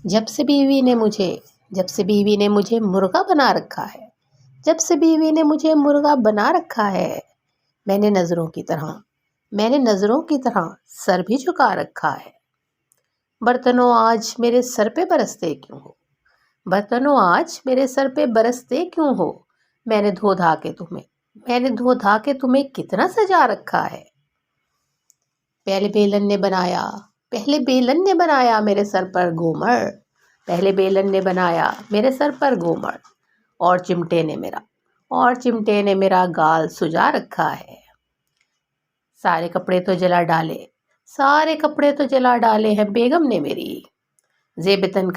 جب سے بیوی نے مجھے مرغا بنا رکھا ہے، جب سے بیوی نے مجھے مرغا بنا رکھا ہے، میں نے نظروں کی طرح سر بھی جھکا رکھا ہے۔ برتنوں آج میرے سر پہ برستے کیوں ہو؟ برتنوں آج میرے سر پہ برستے کیوں ہو؟ میں نے دھو دھا کے تمہیں کتنا سجا رکھا ہے۔ پہلے بیلن نے بنایا میرے سر پر گھومر، پہلے بیلن نے بنایا میرے سر پر گھومر، اور چمٹے نے میرا گال سجا رکھا ہے۔ سارے کپڑے تو جلا ڈالے ہیں بیگم نے میری، زیبتن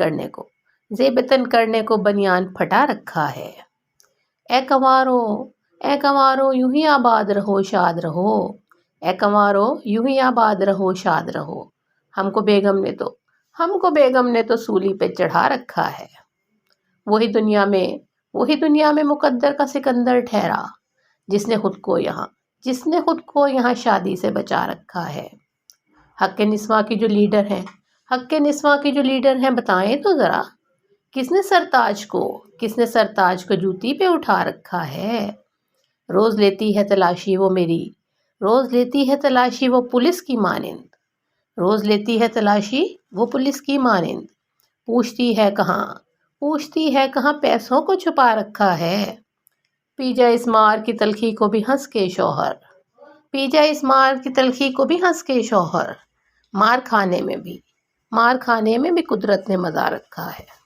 کرنے کو بنیان پھٹا رکھا ہے۔ اے کنوارو یوں ہی آباد رہو شاد رہو، اے کنوارو یوں ہی آباد رہو شاد رہو، ہم کو بیگم نے تو سولی پہ چڑھا رکھا ہے۔ وہی دنیا میں مقدر کا سکندر ٹھہرا، جس نے خود کو یہاں شادی سے بچا رکھا ہے۔ حق نسواں کی جو لیڈر ہیں بتائیں تو ذرا، کس نے سرتاج کو جوتی پہ اٹھا رکھا ہے؟ روز لیتی ہے تلاشی وہ پولیس کی مانند، پوچھتی ہے کہاں پیسوں کو چھپا رکھا ہے۔ پی جائے اس مار کی تلخی کو بھی ہنس کے شوہر، مار کھانے میں بھی قدرت نے مزہ رکھا ہے۔